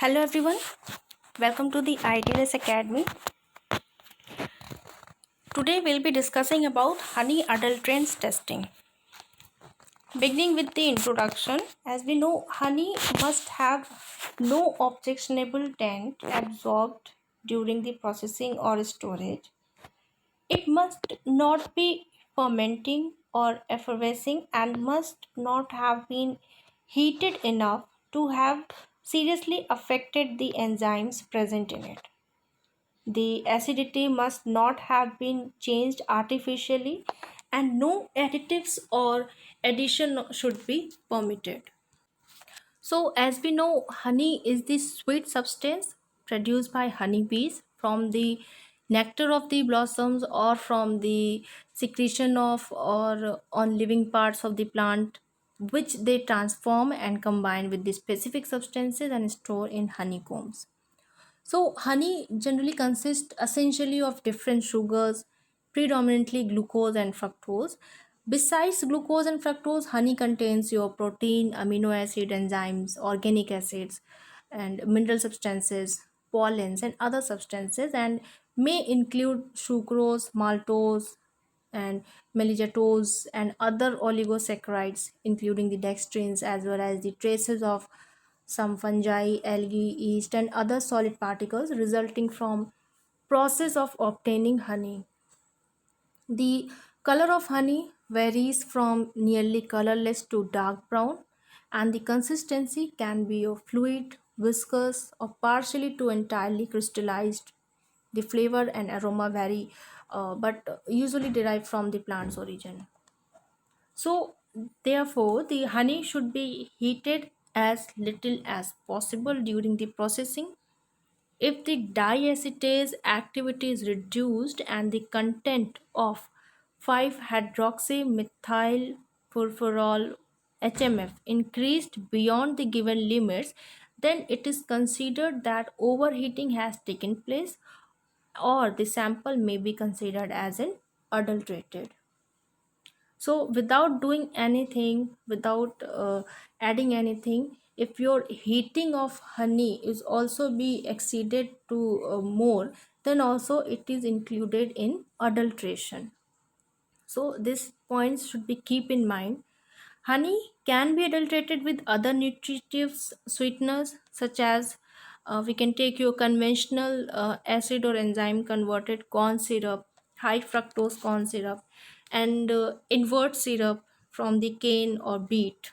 Hello everyone, welcome to the ITLS Academy. Today we'll be discussing about honey adulterants testing. Beginning with the introduction, as we know, honey must have no objectionable taint absorbed during the processing or storage. It must not be fermenting or effervescing and must not have been heated enough to have seriously affected the enzymes present in it. The acidity must not have been changed artificially, and no additives or addition should be permitted. So, as we know, honey is the sweet substance produced by honeybees from the nectar of the blossoms or from the secretion of or on living parts of the plant, which they transform and combine with the specific substances and store in honeycombs. So, honey generally consists essentially of different sugars, predominantly glucose and fructose. Besides glucose and fructose, honey contains your protein, amino acid, enzymes, organic acids, and mineral substances, pollens, and other substances, and may include sucrose, maltose, and melitose, and other oligosaccharides, including the dextrins, as well as the traces of some fungi, algae, yeast, and other solid particles resulting from process of obtaining honey. The color of honey varies from nearly colorless to dark brown, and the consistency can be of fluid, viscous, or partially to entirely crystallized. The flavor and aroma vary, but usually derived from the plant's origin. So, therefore, the honey should be heated as little as possible during the processing. If the diacetase activity is reduced and the content of 5-hydroxymethyl furfural HMF increased beyond the given limits, then it is considered that overheating has taken place, or the sample may be considered as an adulterated. So without doing anything, without adding anything, if your heating of honey is also be exceeded to more, then also it is included in adulteration. So these points should be keep in mind. Honey can be adulterated with other nutritive sweeteners, such as we can take your conventional acid or enzyme converted corn syrup, high fructose corn syrup, and invert syrup from the cane or beet.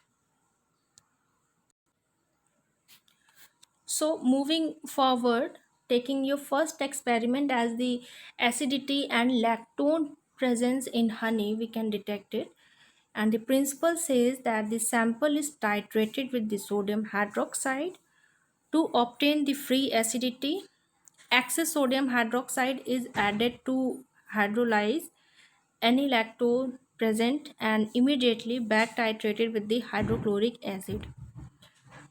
So, moving forward, taking your first experiment as the acidity and lactone presence in honey, we can detect it. And the principle says that the sample is titrated with the sodium hydroxide to obtain the free acidity. Excess sodium hydroxide is added to hydrolyze any lactone present and immediately back titrated with the hydrochloric acid.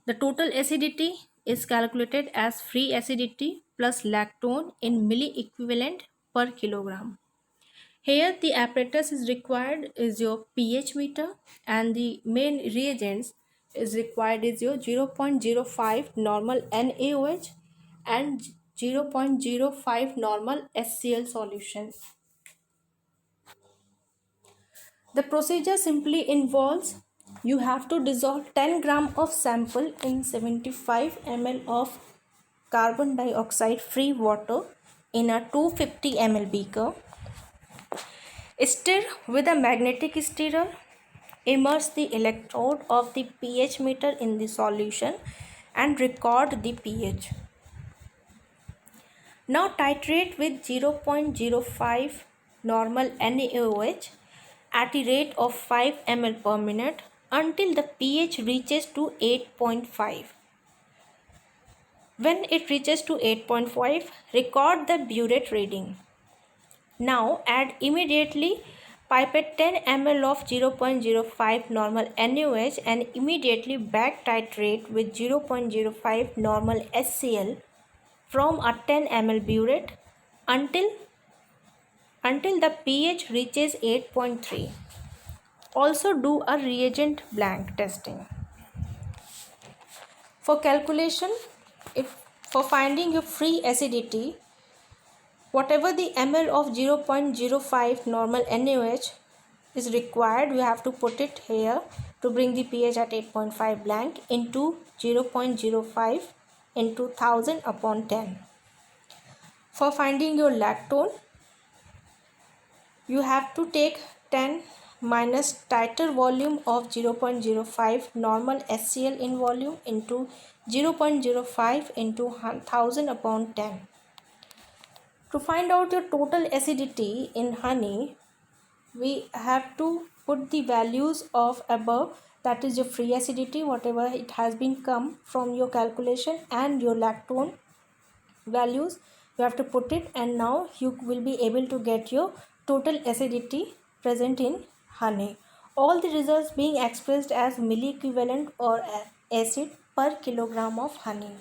The total acidity is calculated as free acidity plus lactone in milliequivalent per kilogram. Here the apparatus is required is your pH meter, and the main reagents is required is your 0.05 normal NaOH and 0.05 normal HCl solution. The procedure simply involves you have to dissolve 10 gram of sample in 75 ml of carbon dioxide free water in a 250 ml beaker. Stir with a magnetic stirrer. Immerse the electrode of the pH meter in the solution and record the pH. Now titrate with 0.05 normal NaOH at a rate of 5 ml per minute until the pH reaches to 8.5. When it reaches to 8.5, record the burette reading. Now add immediately pipette 10 ml of 0.05 normal NaOH and immediately back titrate with 0.05 normal HCl from a 10 ml burette until the pH reaches 8.3. Also do a reagent blank testing. For calculation, if for finding your free acidity, whatever the ml of 0.05 normal NaOH is required, we have to put it here to bring the pH at 8.5 blank into 0.05 into 1000 upon 10. For finding your lactone, you have to take 10 minus titer volume of 0.05 normal HCl in volume into 0.05 into 1000 upon 10. To find out your total acidity in honey, we have to put the values of above, that is your free acidity, whatever it has been come from your calculation, and your lactone values you have to put it, and now you will be able to get your total acidity present in honey. All the results being expressed as milliequivalent or acid per kilogram of honey.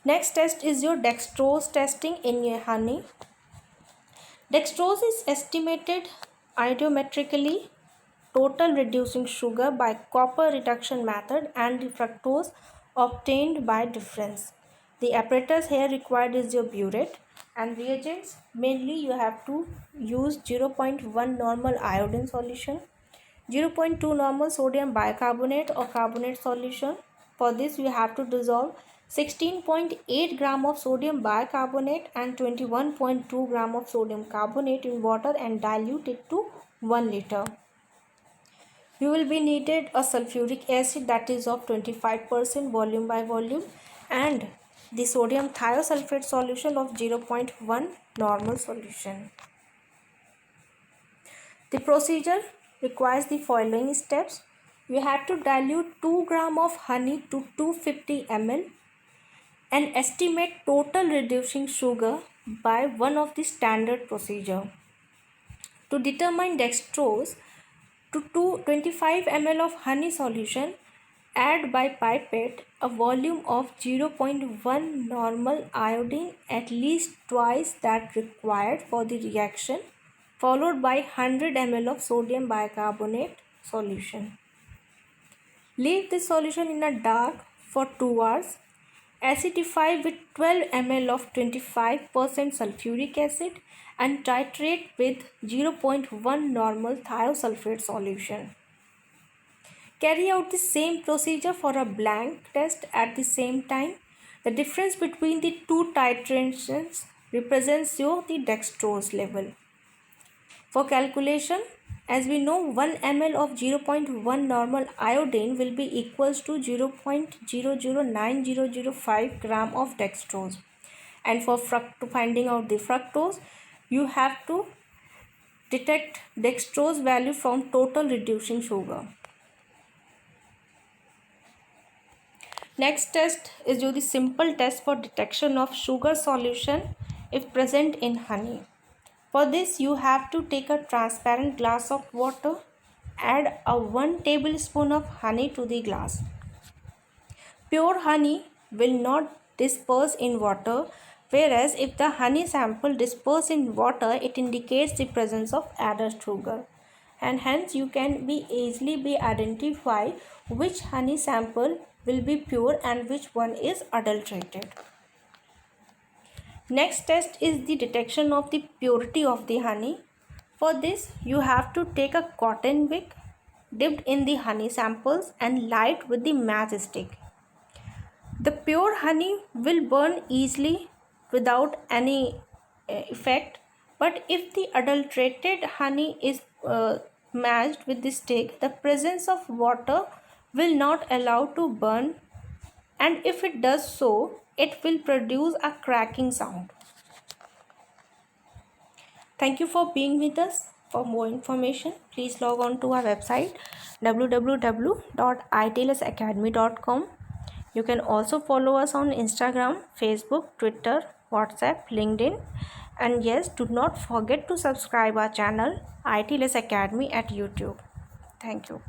Next test is your dextrose testing in your honey. Dextrose is estimated iodometrically total reducing sugar by copper reduction method and the fructose obtained by difference. The apparatus here required is your burette, and reagents mainly you have to use 0.1 normal iodine solution, 0.2 normal sodium bicarbonate or carbonate solution. For this you have to dissolve 16.8 gram of sodium bicarbonate and 21.2 gram of sodium carbonate in water and dilute it to 1 liter. You will be needed a sulfuric acid that is of 25% volume by volume and the sodium thiosulfate solution of 0.1 normal solution. The procedure requires the following steps. You have to dilute 2 gram of honey to 250 ml and estimate total reducing sugar by one of the standard procedure. To determine dextrose, to 25 ml of honey solution, add by pipette a volume of 0.1 normal iodine at least twice that required for the reaction, followed by 100 ml of sodium bicarbonate solution. Leave this solution in a dark for 2 hours. Acidify with 12 ml of 25% sulfuric acid and titrate with 0.1 normal thiosulfate solution. Carry out the same procedure for a blank test at the same time. The difference between the two titrations represents the dextrose level. For calculation, as we know, 1 ml of 0.1 normal iodine will be equals to 0.009005 gram of dextrose. And for finding out the fructose, you have to detect dextrose value from total reducing sugar. Next test is the simple test for detection of sugar solution if present in honey. For this, you have to take a transparent glass of water, add a 1 tablespoon of honey to the glass. Pure honey will not disperse in water, whereas if the honey sample disperse in water, it indicates the presence of added sugar, and hence you can easily identify which honey sample will be pure and which one is adulterated. Next test is the detection of the purity of the honey. For this, you have to take a cotton wick dipped in the honey samples and light with the matchstick. The pure honey will burn easily without any effect, but if the adulterated honey is matched with the stick, the presence of water will not allow to burn, and if it does so, it will produce a cracking sound. Thank you for being with us. For more information, please log on to our website www.itlsacademy.com. You can also follow us on Instagram, Facebook, Twitter, WhatsApp, LinkedIn, and yes, do not forget to subscribe our channel ITLS Academy at YouTube. Thank you.